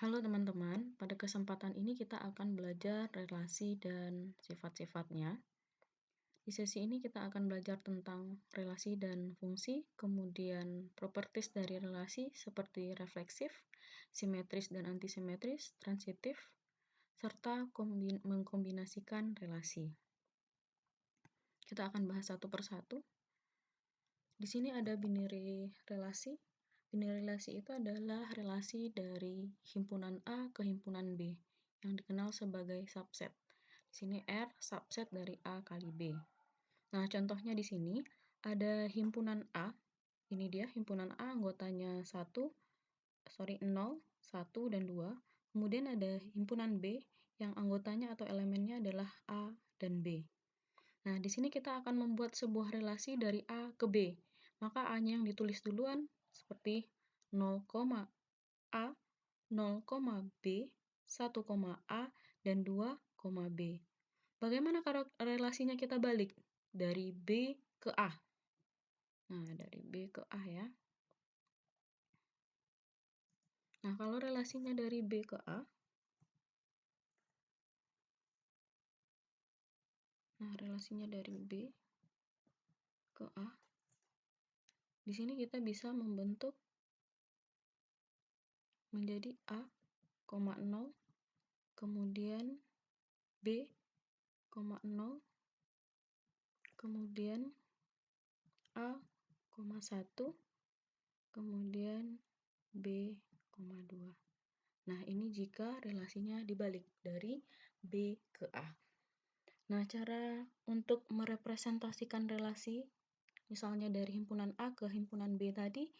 Halo teman-teman, pada kesempatan ini kita akan belajar relasi dan sifat-sifatnya. Di sesi ini kita akan belajar tentang relasi dan fungsi, kemudian properties dari relasi seperti refleksif, simetris dan antisimetris, transitif, serta mengkombinasikan relasi. Kita akan bahas satu persatu. Di sini ada binary relasi. Binary relasi itu adalah relasi dari himpunan A ke himpunan B yang dikenal sebagai subset. Di sini R subset dari A kali B. Nah, contohnya di sini ada himpunan A. Ini dia himpunan A anggotanya 0, 1, dan 2. Kemudian ada himpunan B yang anggotanya atau elemennya adalah A dan B. Nah, di sini kita akan membuat sebuah relasi dari A ke B. Maka A-nya yang ditulis duluan seperti 0, A, 0, B, 1, A, dan 2, B. Bagaimana kalau relasinya kita balik? Dari B ke A. Nah, dari B ke A ya. Nah, kalau relasinya dari B ke A, relasinya dari B ke A, di sini kita bisa membentuk menjadi A, 0, kemudian B, 0, kemudian A, 1, kemudian B, 2. Nah, ini jika relasinya dibalik dari B ke A. Nah, cara untuk merepresentasikan relasi, misalnya dari himpunan A ke himpunan B tadi,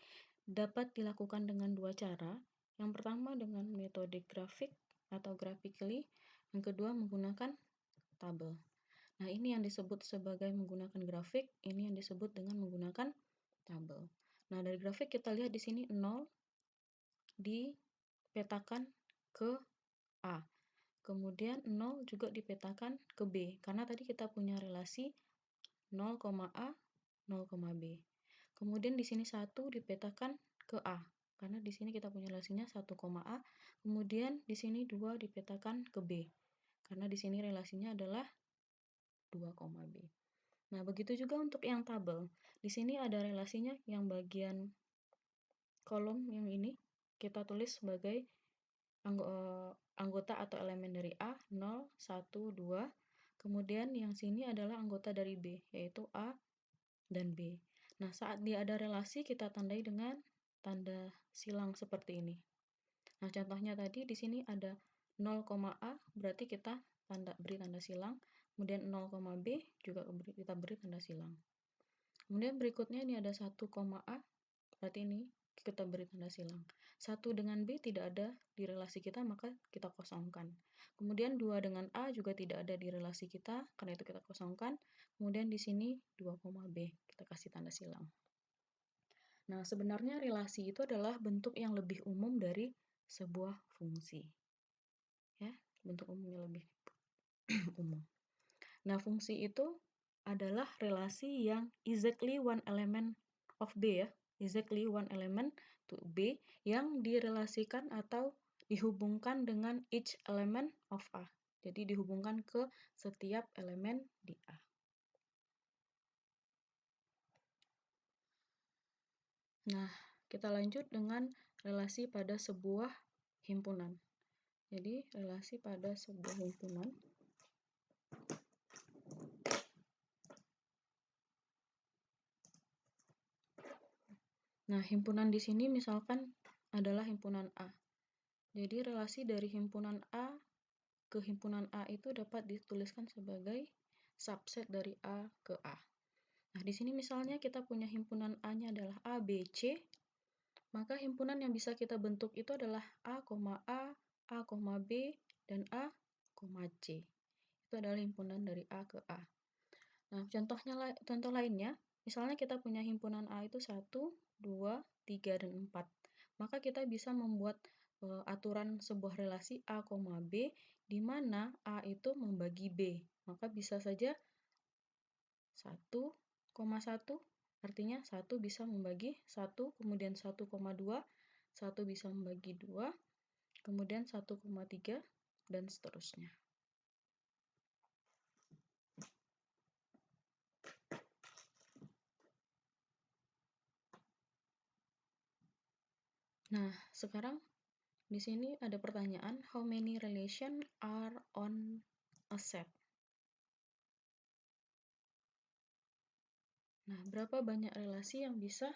dapat dilakukan dengan dua cara. Yang pertama dengan metode grafik atau graphically, yang kedua menggunakan tabel. Nah, ini yang disebut sebagai menggunakan grafik, ini yang disebut dengan menggunakan tabel. Nah, dari grafik kita lihat di sini 0 dipetakan ke A. Kemudian 0 juga dipetakan ke B, karena tadi kita punya relasi 0, A, 0, B. Kemudian di sini 1 dipetakan ke A, karena di sini kita punya relasinya 1, A. Kemudian di sini 2 dipetakan ke B, karena di sini relasinya adalah 2, B. Nah, begitu juga untuk yang tabel. Di sini ada relasinya yang bagian kolom yang ini kita tulis sebagai anggota atau elemen dari A, 0, 1, 2. Kemudian yang sini adalah anggota dari B, yaitu A dan B. Nah, saat dia ada relasi, kita tandai dengan tanda silang seperti ini. Nah, contohnya tadi di sini ada 0, A, berarti kita beri tanda silang. Kemudian 0, B juga kita beri tanda silang. Kemudian berikutnya ini ada 1, A, berarti ini kita beri tanda silang. 1 dengan B tidak ada di relasi kita, maka kita kosongkan. Kemudian 2 dengan A juga tidak ada di relasi kita, karena itu kita kosongkan. Kemudian di sini 2, B, kita kasih tanda silang. Nah, sebenarnya relasi itu adalah bentuk yang lebih umum dari sebuah fungsi. Ya, bentuk umumnya lebih umum. Nah, fungsi itu adalah relasi yang exactly one element of B ya, exactly one element to B yang direlasikan atau dihubungkan dengan each element of A. Jadi dihubungkan ke setiap elemen di A. Nah, kita lanjut dengan relasi pada sebuah himpunan. Jadi, relasi pada sebuah himpunan. Nah, himpunan di sini misalkan adalah himpunan A. Jadi, relasi dari himpunan A ke himpunan A itu dapat dituliskan sebagai subset dari A ke A. Nah, di sini misalnya kita punya himpunan A-nya adalah A, B, C, maka himpunan yang bisa kita bentuk itu adalah A, A, B, dan A, C. Itu adalah himpunan dari A ke A. Nah, contoh lainnya, misalnya kita punya himpunan A itu 1, 2, 3, dan 4. Maka kita bisa membuat aturan sebuah relasi A, B, di mana A itu membagi B. Maka bisa saja 1, 1, artinya 1 bisa membagi 1, kemudian 1, 2, 1 bisa membagi 2, kemudian 1,3, dan seterusnya. Nah, sekarang di sini ada pertanyaan, how many relation are on a set? Nah, berapa banyak relasi yang bisa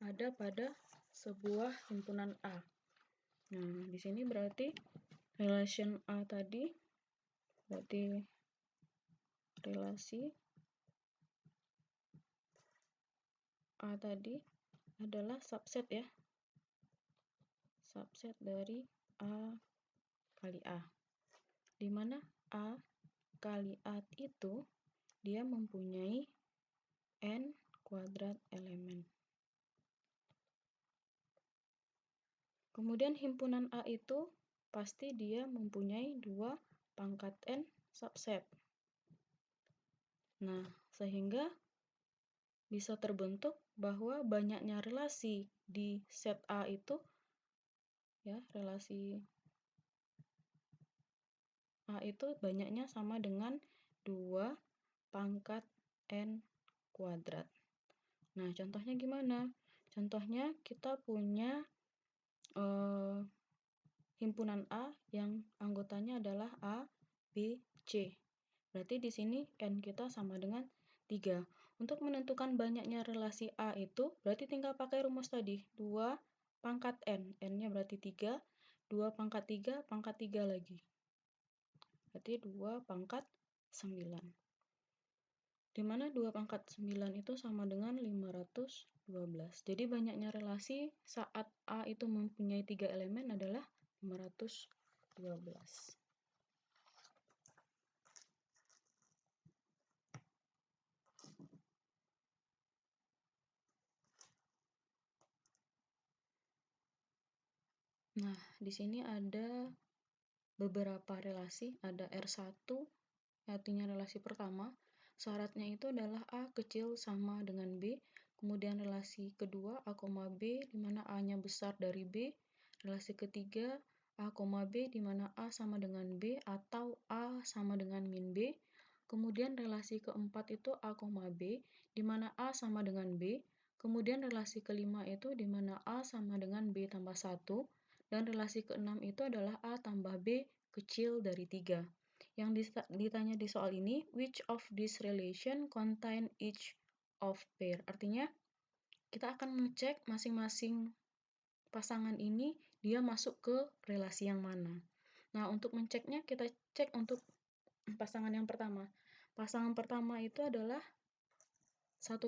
ada pada sebuah himpunan A? Nah, di sini berarti relation A tadi, berarti relasi A tadi adalah subset ya, subset dari A kali A, di mana A kali A itu dia mempunyai n kuadrat elemen. Kemudian himpunan A itu pasti dia mempunyai 2 pangkat n subset. Nah, sehingga bisa terbentuk bahwa banyaknya relasi di set A itu ya, relasi A itu banyaknya sama dengan 2 pangkat n kuadrat. Nah, contohnya gimana? Contohnya kita punya himpunan A yang anggotanya adalah A, B, C. Berarti di sini n kita sama dengan 3. Untuk menentukan banyaknya relasi A itu, berarti tinggal pakai rumus tadi, 2 pangkat n. N-nya berarti 3, 2 pangkat 3, pangkat 3 lagi. Berarti 2 pangkat 9. Di mana 2 pangkat 9 itu sama dengan 512. Jadi banyaknya relasi saat A itu mempunyai 3 elemen adalah 512. Nah, di sini ada beberapa relasi, ada R1, artinya relasi pertama, syaratnya itu adalah A kecil sama dengan B, kemudian relasi kedua A, B, di mana A-nya besar dari B, relasi ketiga A, B, di mana A sama dengan B atau A sama dengan min B, kemudian relasi keempat itu A, B, di mana A sama dengan B, kemudian relasi kelima itu di mana A sama dengan B tambah 1, dan relasi keenam itu adalah A tambah B kecil dari 3. Yang ditanya di soal ini, which of this relation contain each of pair? Artinya, kita akan mengecek masing-masing pasangan ini dia masuk ke relasi yang mana. Nah, untuk menceknya kita cek untuk pasangan yang pertama. Pasangan pertama itu adalah 1,1.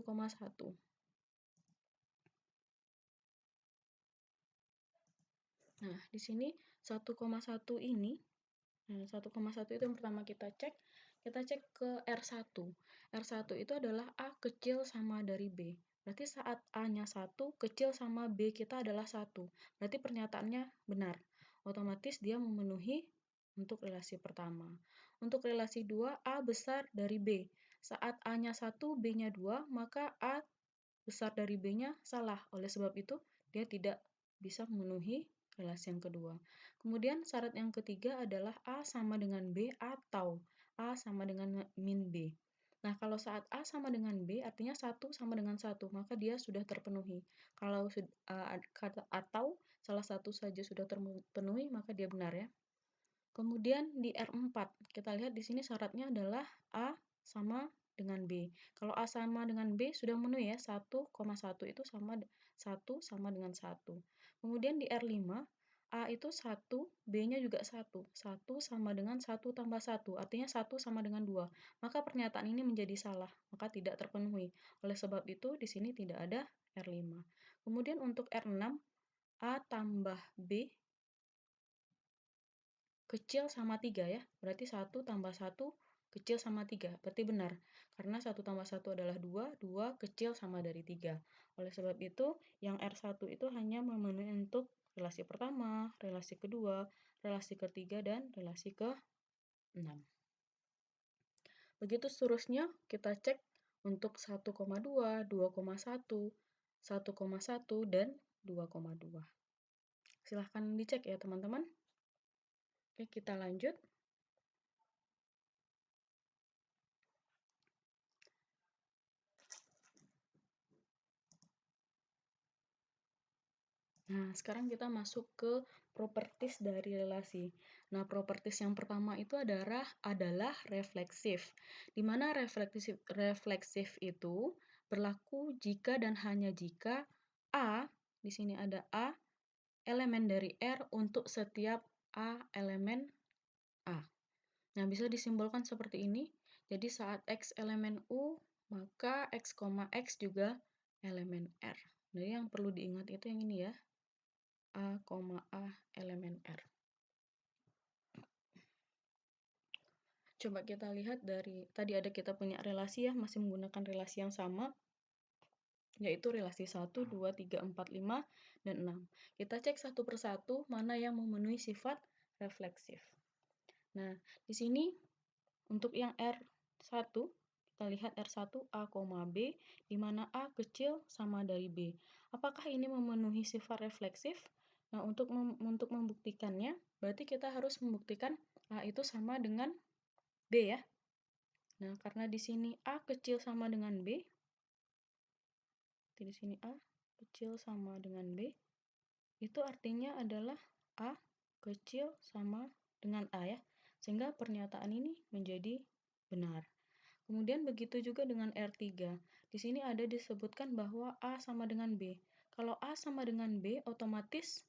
Nah, di sini 1,1 ini, 1,1 itu yang pertama kita cek ke R1. R1 itu adalah A kecil sama dari B. Berarti saat A-nya 1, kecil sama B kita adalah 1. Berarti pernyataannya benar. Otomatis dia memenuhi untuk relasi pertama. Untuk relasi 2, A besar dari B. Saat A-nya 1, B-nya 2, maka A besar dari B-nya salah. Oleh sebab itu, dia tidak bisa memenuhi relasi yang kedua. Kemudian syarat yang ketiga adalah A sama dengan B atau A sama dengan min B. Nah, kalau saat A sama dengan B, artinya 1 sama dengan 1, maka dia sudah terpenuhi. Kalau kata atau salah satu saja sudah terpenuhi, maka dia benar ya. Kemudian di R4, kita lihat di sini syaratnya adalah A sama dengan B. Kalau A sama dengan B sudah memenuhi ya, 1,1 itu sama 1 sama dengan 1. Kemudian di R5, A itu 1, B-nya juga 1. 1 sama dengan 1 tambah 1, artinya 1 sama dengan 2. Maka pernyataan ini menjadi salah, maka tidak terpenuhi. Oleh sebab itu, di sini tidak ada R5. Kemudian untuk R6, A tambah B kecil sama 3 ya, berarti 1 tambah 1 kecil sama 3, berarti benar, karena 1 tambah 1 adalah 2, 2 kecil sama dari 3. Oleh sebab itu, yang R1 itu hanya memenuhi untuk relasi pertama, relasi kedua, relasi ketiga, dan relasi ke-6. Begitu seterusnya, kita cek untuk 1,2, 2,1, 1,1, dan 2,2. Silahkan dicek ya teman-teman. Oke, kita lanjut. Nah, sekarang kita masuk ke properties dari relasi. Nah, properties yang pertama itu adalah refleksif. Di mana refleksif itu berlaku jika dan hanya jika A, di sini ada A, elemen dari R untuk setiap A elemen A. Nah, bisa disimbolkan seperti ini. Jadi saat X elemen U, maka X, X juga elemen R. Jadi yang perlu diingat itu yang ini ya. A, A elemen R. Coba kita lihat dari, tadi ada kita punya relasi ya, masih menggunakan relasi yang sama, yaitu relasi 1, 2, 3, 4, 5, dan 6. Kita cek satu persatu mana yang memenuhi sifat refleksif. Nah, di sini untuk yang R1, kita lihat R1 A, B, di mana A kecil sama dari B. Apakah ini memenuhi sifat refleksif? Nah, untuk membuktikannya, berarti kita harus membuktikan A itu sama dengan B ya. Nah, karena di sini A kecil sama dengan B, di sini A kecil sama dengan B, itu artinya adalah A kecil sama dengan A ya. Sehingga pernyataan ini menjadi benar. Kemudian begitu juga dengan R3. Di sini ada disebutkan bahwa A sama dengan B. Kalau A sama dengan B, otomatis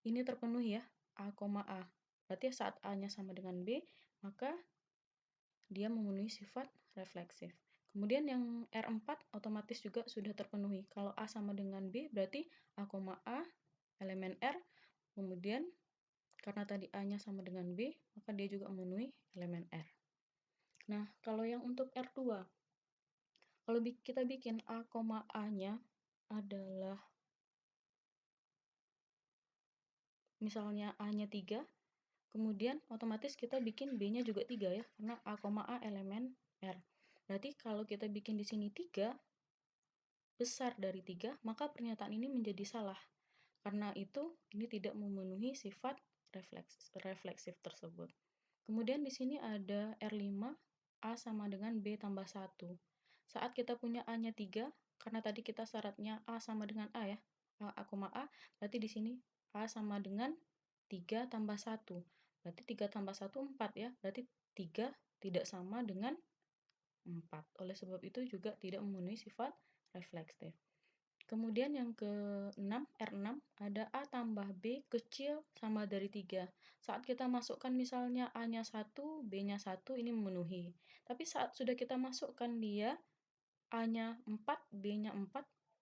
ini terpenuhi ya, A, A. Berarti saat A-nya sama dengan B, maka dia memenuhi sifat refleksif. Kemudian yang R4 otomatis juga sudah terpenuhi. Kalau A sama dengan B, berarti A, A, elemen R. Kemudian karena tadi A-nya sama dengan B, maka dia juga memenuhi elemen R. Nah, kalau yang untuk R2, kalau kita bikin A, A-nya adalah misalnya A-nya 3, kemudian otomatis kita bikin B-nya juga 3 ya, karena A, A elemen R. Berarti kalau kita bikin di sini 3, besar dari 3, maka pernyataan ini menjadi salah. Karena itu, ini tidak memenuhi sifat refleksif tersebut. Kemudian di sini ada R5, A sama dengan B tambah 1. Saat kita punya A-nya 3, karena tadi kita syaratnya A sama dengan A ya, A, berarti di sini A sama dengan 3 tambah 1. Berarti 3 tambah 1, 4 ya. Berarti 3 tidak sama dengan 4. Oleh sebab itu juga tidak memenuhi sifat refleksif. Kemudian yang ke-6, R6, ada A tambah B kecil sama dari 3. Saat kita masukkan misalnya A-nya 1, B-nya 1, ini memenuhi. Tapi saat sudah kita masukkan dia, A-nya 4, B-nya 4,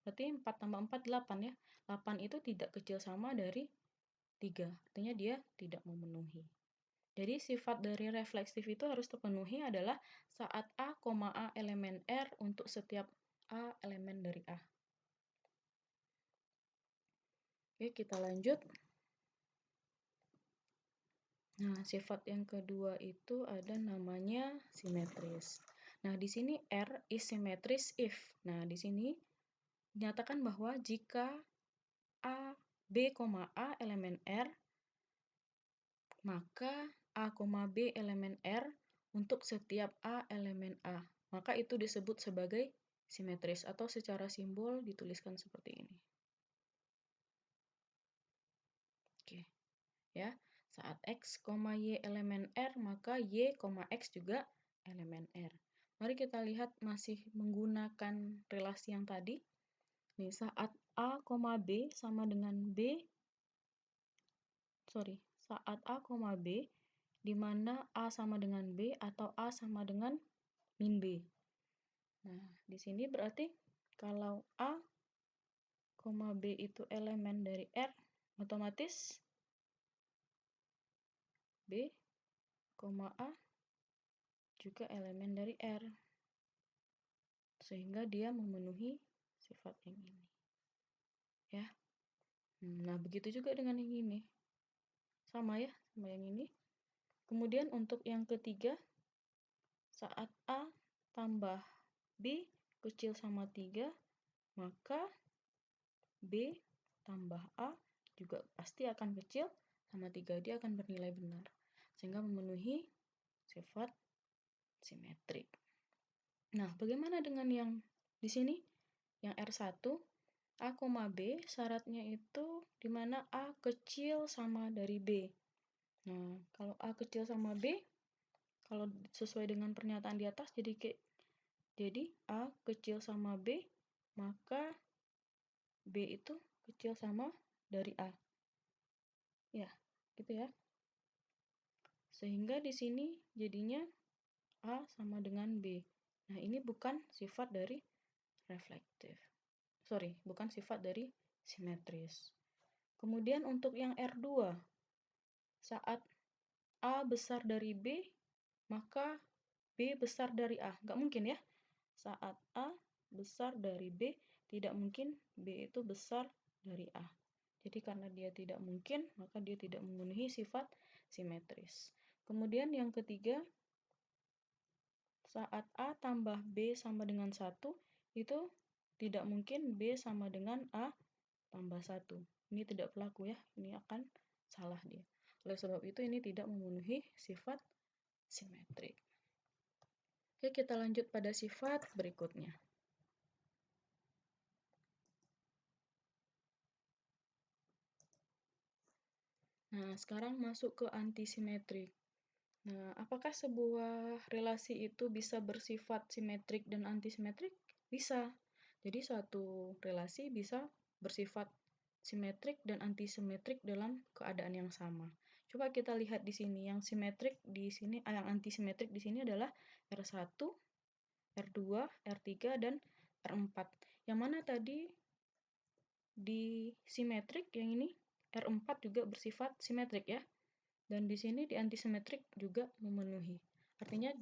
berarti 4 tambah 4, 8 ya. 8 itu tidak kecil sama dari 3, artinya dia tidak memenuhi. Jadi sifat dari refleksif itu harus terpenuhi adalah saat A, A elemen R untuk setiap A elemen dari A. Oke, kita lanjut. Nah, sifat yang kedua itu ada namanya simetris. Nah, di sini R is symmetris if. Nah, di sini dinyatakan bahwa jika A, B, A elemen R, maka A, B elemen R untuk setiap A elemen A. Maka itu disebut sebagai simetris atau secara simbol dituliskan seperti ini. Oke. Ya, saat X, Y elemen R, maka Y, X juga elemen R. Mari kita lihat masih menggunakan relasi yang tadi. Nih, saat A, B sama dengan saat A, B, di mana A sama dengan B atau A sama dengan min B. Nah, di sini berarti kalau A, B itu elemen dari R, otomatis B, A juga elemen dari R. Sehingga dia memenuhi sifat yang ini. Ya. Nah, begitu juga dengan yang ini. Sama ya, sama yang ini. Kemudian untuk yang ketiga, saat A tambah B kecil sama 3, maka B tambah A juga pasti akan kecil, sama 3 dia akan bernilai benar. Sehingga memenuhi sifat simetrik. Nah, bagaimana dengan yang di sini? Yang R1, A, B, syaratnya itu di mana A kecil sama dari B. Nah, kalau A kecil sama B, kalau sesuai dengan pernyataan di atas, jadi A kecil sama B, maka B itu kecil sama dari A. Ya, gitu ya. Sehingga di sini jadinya A sama dengan B. Nah, ini bukan sifat dari reflektif. Bukan sifat dari simetris. Kemudian untuk yang R2, saat A besar dari B, maka B besar dari A. Nggak mungkin ya. Saat A besar dari B, tidak mungkin B itu besar dari A. Jadi karena dia tidak mungkin, maka dia tidak memenuhi sifat simetris. Kemudian yang ketiga, saat A tambah B sama dengan 1, itu tidak mungkin B sama dengan A tambah 1. Ini tidak berlaku ya, ini akan salah dia. Oleh sebab itu ini tidak memenuhi sifat simetrik. Oke, kita lanjut pada sifat berikutnya. Nah, sekarang masuk ke antisimetrik. Nah, apakah sebuah relasi itu bisa bersifat simetrik dan antisimetrik? Bisa. Jadi suatu relasi bisa bersifat simetrik dan antisimetrik dalam keadaan yang sama. Coba kita lihat di sini, yang simetrik di sini, yang antisimetrik di sini adalah R1, R2, R3, dan R4. Yang mana tadi di simetrik, yang ini R4 juga bersifat simetrik ya. Dan di sini di antisimetrik juga memenuhi. Artinya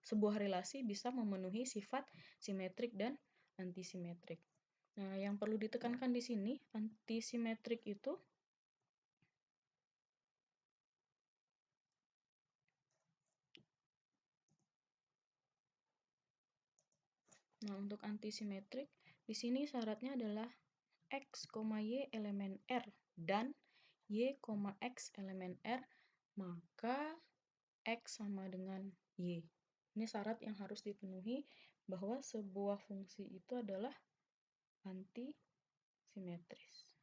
sebuah relasi bisa memenuhi sifat simetrik dan antisimetrik. Nah, yang perlu ditekankan di sini, antisimetrik itu untuk antisimetrik di sini syaratnya adalah X, Y elemen R dan Y, X elemen R, maka X sama dengan Y. Ini syarat yang harus dipenuhi bahwa sebuah fungsi itu adalah antisimetris.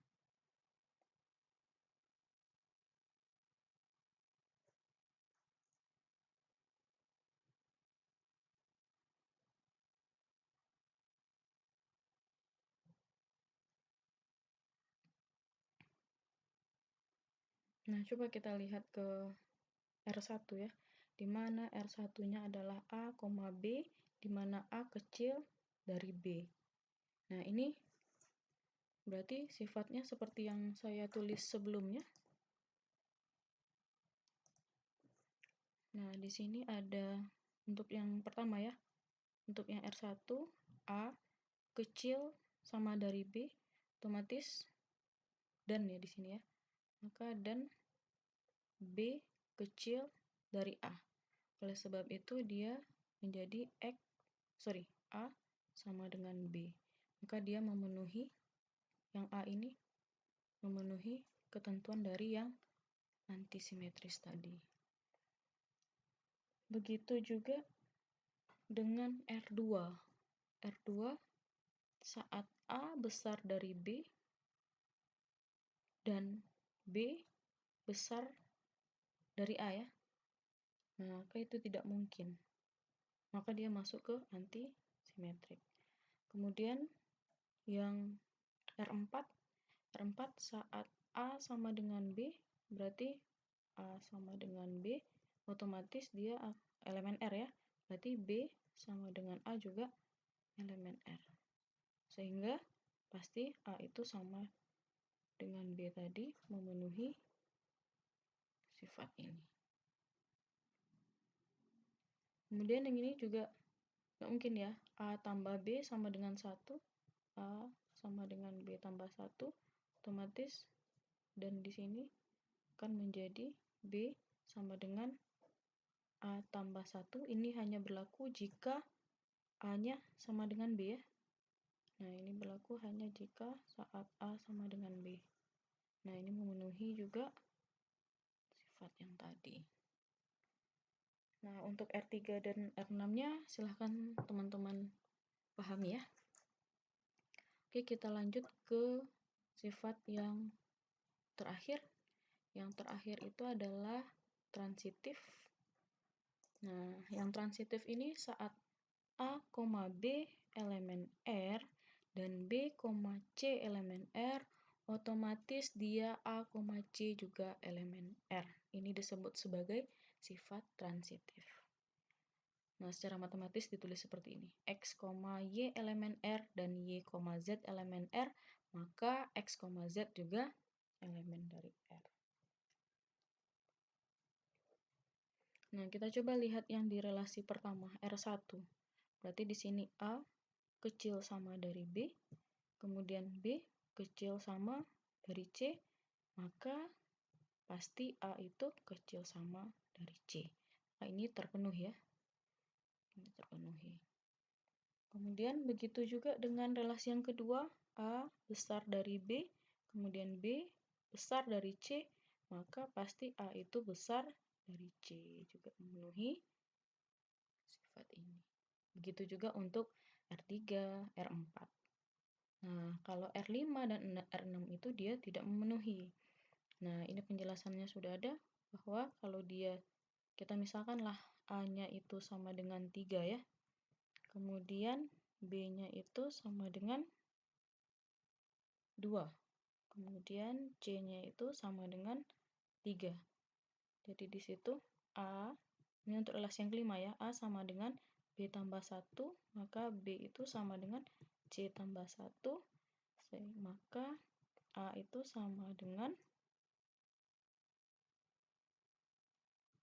Nah, coba kita lihat ke R1 ya, di mana R1-nya adalah A, B, di mana A kecil dari B. Nah, ini berarti sifatnya seperti yang saya tulis sebelumnya. Nah, di sini ada untuk yang pertama ya, untuk yang R1, A kecil sama dari B, otomatis dan ya di sini ya. Maka dan B kecil dari A. Oleh sebab itu dia menjadi A sama dengan B. Maka dia memenuhi, yang A ini memenuhi ketentuan dari yang antisimetris tadi. Begitu juga dengan R2. R2 saat A besar dari B dan B besar dari A ya. Maka itu tidak mungkin. Maka dia masuk ke antisimetrik. Kemudian yang R4 saat A sama dengan B, berarti A sama dengan B, otomatis dia elemen R ya. Berarti B sama dengan A juga elemen R. Sehingga pasti A itu sama dengan B tadi, memenuhi sifat ini. Kemudian yang ini juga nggak mungkin ya, A tambah B sama dengan 1, A sama dengan B tambah 1, otomatis dan di sini akan menjadi B sama dengan A tambah 1. Ini hanya berlaku jika A-nya sama dengan B ya. Nah, ini berlaku hanya jika saat A sama dengan B. Nah, ini memenuhi juga sifat yang tadi. Nah, untuk R3 dan R6-nya silahkan teman-teman pahami ya. Oke, kita lanjut ke sifat yang terakhir. Yang terakhir itu adalah transitif. Nah, yang transitif ini saat A, B elemen R dan B, C elemen R, otomatis dia A, C juga elemen R. Ini disebut sebagai sifat transitif. Nah, secara matematis ditulis seperti ini. X, Y elemen R dan Y, Z elemen R, maka X, Z juga elemen dari R. Nah, kita coba lihat yang di relasi pertama, R1. Berarti di sini A kecil sama dari B, kemudian B kecil sama dari C, maka pasti A itu kecil sama dari C. Nah, ini terpenuhi ya. Ini terpenuhi. Kemudian begitu juga dengan relasi yang kedua, A besar dari B, kemudian B besar dari C, maka pasti A itu besar dari C, juga memenuhi sifat ini. Begitu juga untuk R3, R4. Nah, kalau R5 dan R6 itu dia tidak memenuhi. Nah, ini penjelasannya sudah ada, bahwa kalau kita misalkanlah A-nya itu sama dengan 3 ya, kemudian B-nya itu sama dengan 2, kemudian C-nya itu sama dengan 3. Jadi di situ A, ini untuk relasi yang kelima ya, A sama dengan B tambah 1, maka B itu sama dengan C tambah 1, maka A itu sama dengan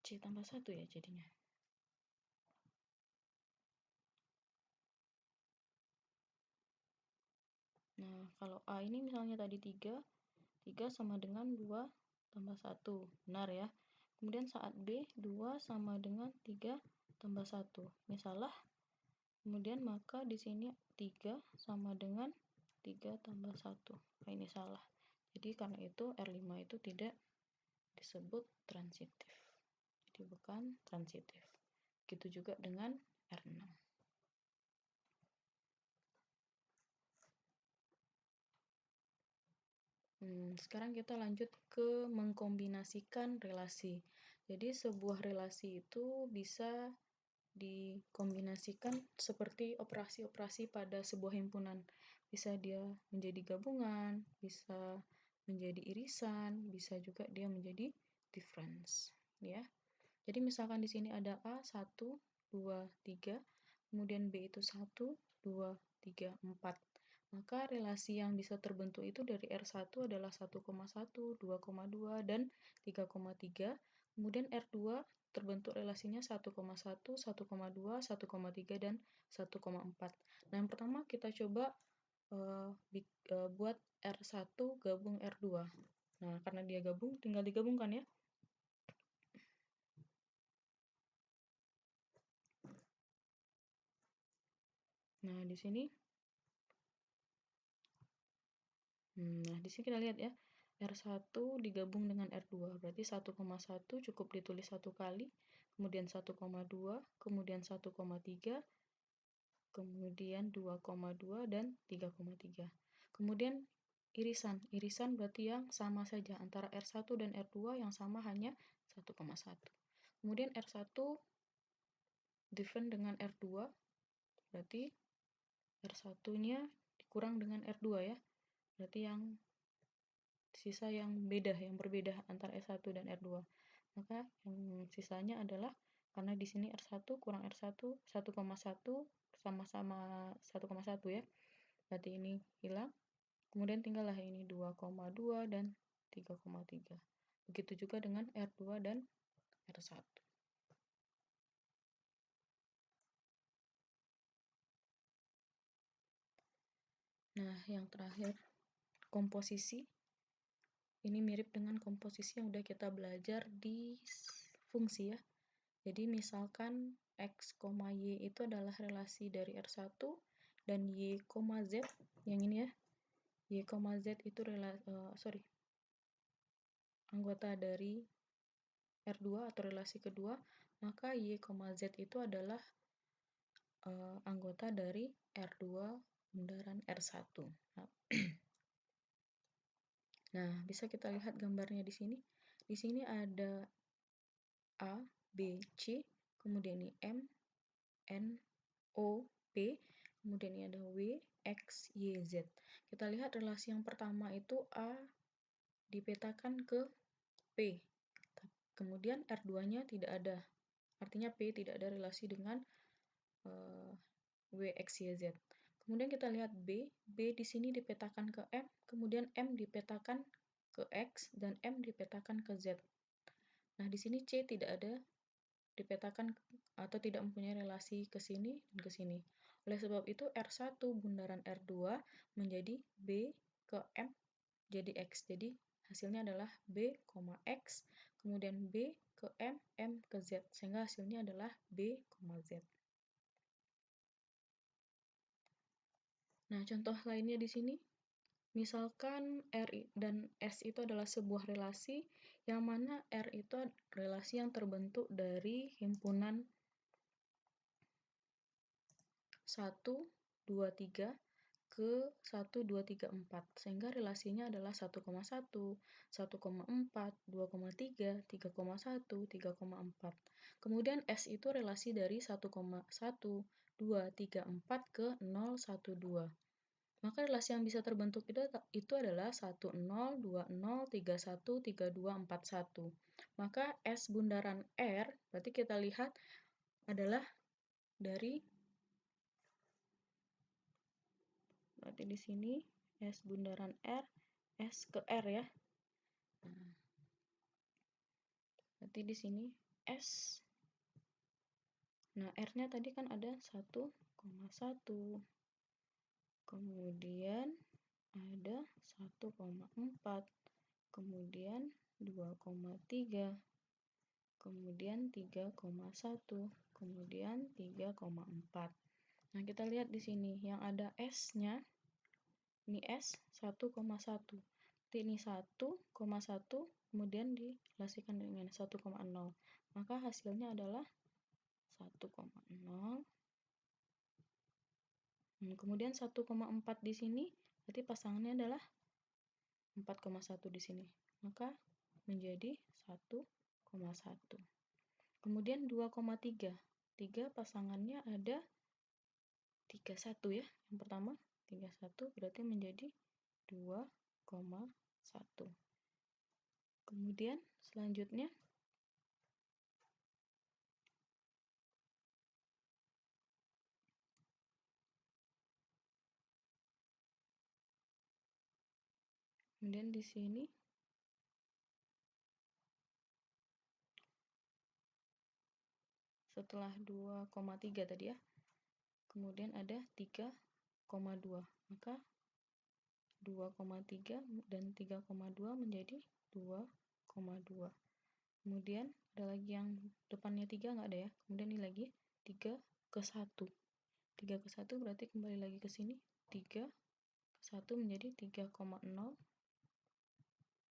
C tambah 1 ya jadinya. Nah, kalau A ini misalnya tadi 3 sama dengan 2 tambah 1, benar ya. Kemudian saat B, 2 sama dengan 3 tambah 1. Ini salah. Kemudian maka di sini 3 sama dengan 3 tambah 1. Nah, ini salah. Jadi karena itu R5 itu tidak disebut transitif. Jadi bukan transitif. Begitu juga dengan R6. Sekarang kita lanjut ke mengkombinasikan relasi. Jadi sebuah relasi itu bisa dikombinasikan seperti operasi-operasi pada sebuah himpunan. Bisa dia menjadi gabungan, bisa menjadi irisan, bisa juga dia menjadi difference, ya. Jadi misalkan di sini ada A 1, 2, 3, kemudian B itu 1, 2, 3, 4. Maka relasi yang bisa terbentuk itu dari R1 adalah 1,1, 2,2, dan 3,3. Kemudian R2 terbentuk relasinya 1,1, 1,2, 1,3, dan 1,4. Nah, yang pertama kita coba buat R1 gabung R2. Nah, karena dia gabung, tinggal digabungkan ya. Nah, di sini kita lihat ya, R1 digabung dengan R2, berarti 1,1 cukup ditulis satu kali, kemudian 1,2, kemudian 1,3, kemudian 2,2, dan 3,3. Kemudian irisan berarti yang sama saja antara R1 dan R2, yang sama hanya 1,1. Kemudian R1 different dengan R2, berarti R1-nya dikurang dengan R2 ya. Berarti yang sisa yang berbeda antara R1 dan R2. Maka yang sisanya adalah, karena di sini R1 kurang R1 1,1 sama-sama 1,1 ya. Berarti ini hilang. Kemudian tinggallah ini 2,2 dan 3,3. Begitu juga dengan R2 dan R1. Nah, yang terakhir, komposisi. Ini mirip dengan komposisi yang udah kita belajar di fungsi ya. Jadi misalkan X, Y itu adalah relasi dari R1 dan Y, Z, yang ini ya. Y, Z itu anggota dari R2 atau relasi kedua, maka Y, Z itu adalah anggota dari R2 bundaran R1. Nah, bisa kita lihat gambarnya di sini. Di sini ada A, B, C, kemudian ini M, N, O, P, kemudian ini ada W, X, Y, Z. Kita lihat relasi yang pertama itu A dipetakan ke P. Kemudian R2-nya tidak ada. Artinya P tidak ada relasi dengan W, X, Y, Z. Kemudian kita lihat B. B di sini dipetakan ke M, kemudian M dipetakan ke X, dan M dipetakan ke Z. Nah, di sini C tidak ada dipetakan atau tidak mempunyai relasi ke sini dan ke sini. Oleh sebab itu, R1 bundaran R2 menjadi B ke M jadi X. Jadi, hasilnya adalah B, X, kemudian B ke M, M ke Z. Sehingga hasilnya adalah B, Z. Nah, contoh lainnya di sini, misalkan R dan S itu adalah sebuah relasi, yang mana R itu relasi yang terbentuk dari himpunan 1, 2, 3 ke 1, 2, 3, 4. Sehingga relasinya adalah 1,1, 1,4, 2,3, 3,1, 3,4. Kemudian S itu relasi dari 1,1, 2, 3, 4 ke 0, 1, 2. Maka relasi yang bisa terbentuk itu adalah 1, 0, 2, 0, 3, 1, 3, 2, 4, 1. Maka S bundaran R, berarti kita lihat adalah dari, berarti di sini S bundaran R, S ke R ya. Nah, berarti di sini S. Nah, R-nya tadi kan ada 1,1. Kemudian ada 1,4. Kemudian 2,3. Kemudian 3,1. Kemudian 3,4. Nah, kita lihat di sini yang ada S-nya. Ini S 1,1. Berarti ini 1,1 kemudian direlasikan dengan 1,0. Maka hasilnya adalah 1,0. Kemudian 1,4 di sini, berarti pasangannya adalah 4,1 di sini. Maka menjadi 1,1. Kemudian 2,3. 3 pasangannya ada 31 ya. Yang pertama 31 berarti menjadi 2,1. Kemudian selanjutnya di sini setelah 2,3 tadi ya, kemudian ada 3,2. Maka 2,3 dan 3,2 menjadi 2,2. Kemudian ada lagi yang depannya 3 nggak ada ya. Kemudian ini lagi 3 ke 1. 3 ke 1 berarti kembali lagi ke sini. 3 ke 1 menjadi 3,0.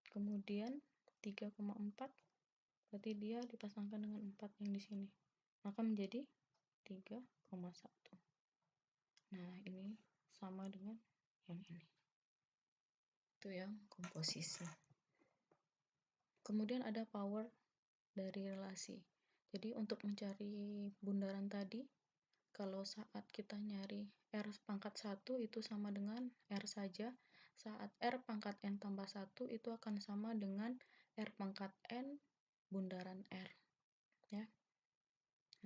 Kemudian 3,4 berarti dia dipasangkan dengan 4 yang di sini. Maka menjadi 3,1. Nah, ini sama dengan yang ini. Itu yang komposisi. Kemudian ada power dari relasi. Jadi untuk mencari bundaran tadi, kalau saat kita nyari R pangkat 1 itu sama dengan R saja, saat R pangkat N tambah 1 itu akan sama dengan R pangkat N bundaran R. Ya.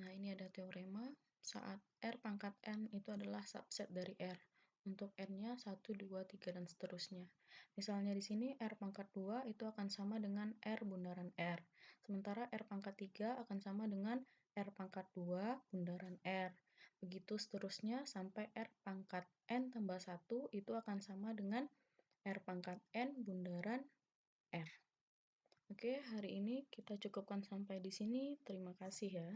Nah, ini ada teorema, saat R pangkat N itu adalah subset dari R. Untuk N-nya 1, 2, 3, dan seterusnya. Misalnya di sini R pangkat 2 itu akan sama dengan R bundaran R. Sementara R pangkat 3 akan sama dengan R pangkat 2 bundaran R. Begitu seterusnya sampai R pangkat N tambah 1 itu akan sama dengan R pangkat N bundaran R. Oke, hari ini kita cukupkan sampai di sini. Terima kasih ya.